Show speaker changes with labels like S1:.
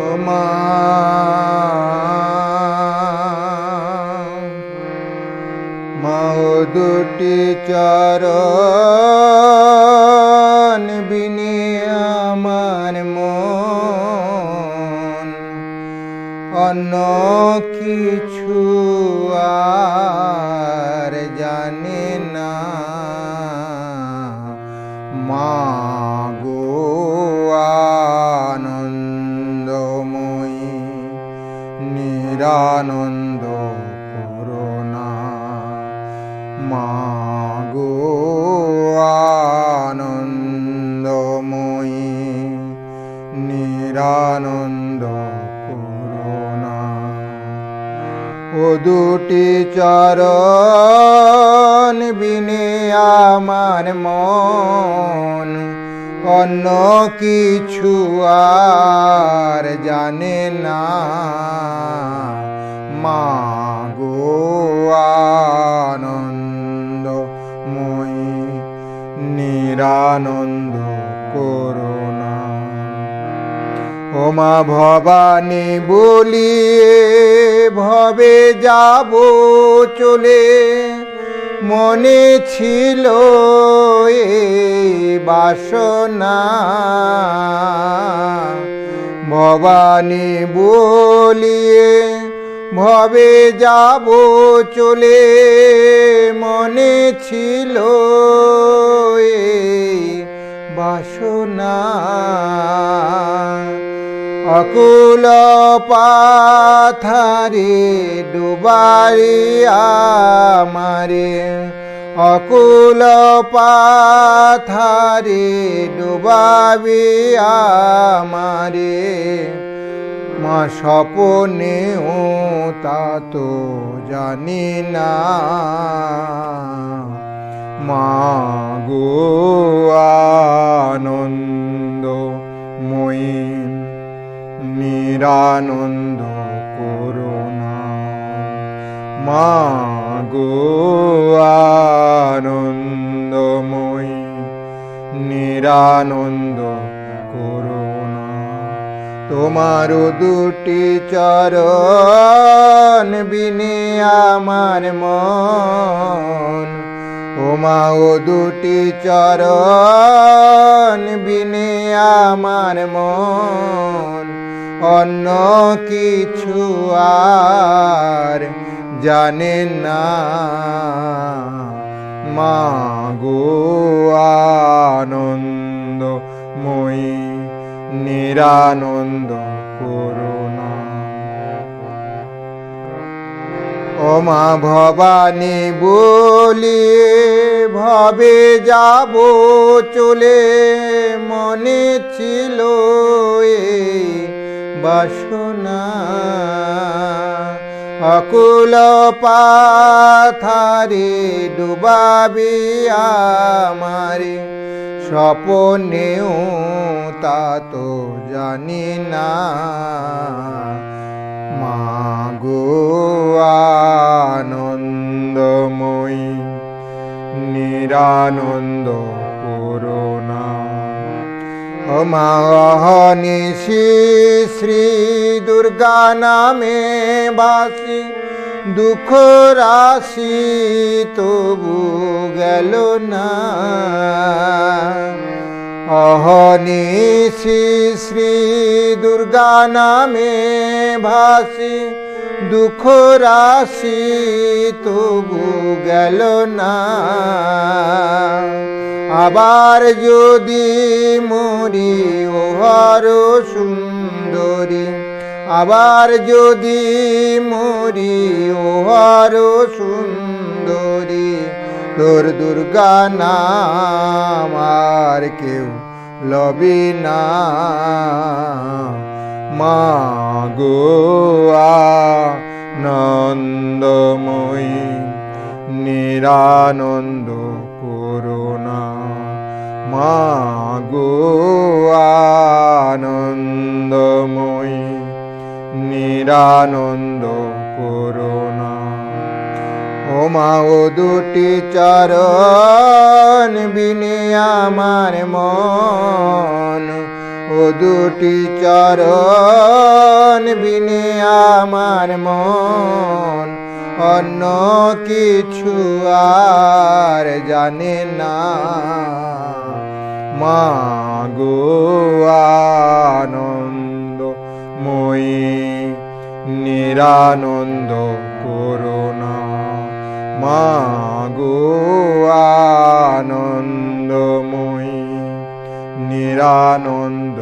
S1: ও মা মা ও দুটি চরণ বিনে আমার মন অন্য কিছু আর জানে না। মা গো আনন্দময়ী নিরানন্দ করুণা। মা গো আনন্দময়ী নিরানন্দ করুণা। ও দুটি চরণ বিনে আমার মন অন্য কিছু আর জানে না। মা গো আনন্দময়ী নিরানন্দ করুণা। ও মা ভবানী বলিয়ে ভবে যাব চলে মনে ছিল এই বাসনা। ভবানী বলিয়ে ভবে যাব চলে মনে ছিল এই বাসনা। অকুল পাথারে ডুবারি আমারে অকুল পাথারে ডুবাবি আমারে। মা স্বপনেও তা তো জানি না। মা গো আনন্দময়ী নিরানন্দ করুণা। মা গো আনন্দময়ী নিরানন্দ করুণা। তোমার দুটি চরণ বিনে আমার মন ও মা ও দুটি চরণ বিনে আমার মন অন্য কিছু আর জানে না। মা গো আনন্দময়ী নিরানন্দ করুণা। ও মা ভবানী বলিয়ে ভবে যাব চলে মনে ছিল এই বাসনা। অকুল পাথারে ডুবাবি আমারে স্বপনেও তা তো জানি না। মা গো আনন্দময়ী নিরানন্দ করুণা। ও মা অহনিশি শ্রী দুর্গা নামে বাসি দুঃখ রাশি তবু গেল না। অহনিশি শ্রী দুর্গা নামে ভাসি দুঃখ রাশি তবু গেল না। আবার যদি মরি ও হর সুন্দরী আবার যদি মরি ও হর সুন্দরী তোর দুর্গা নাম আর কেউ লবি না। মা গো আনন্দময়ী নিরানন্দ করুণা। মা গো আনন্দময়ী নিরানন্দ করুণা। ও মা ও দুটি চরণ বিনে আমার মন ও দুটি চরণ বিনে আমার মন অন্য কিছু আর জানে না। মাগো আনন্দময়ী নিরানন্দ করুণা, মাগো আনন্দময়ী নিরানন্দ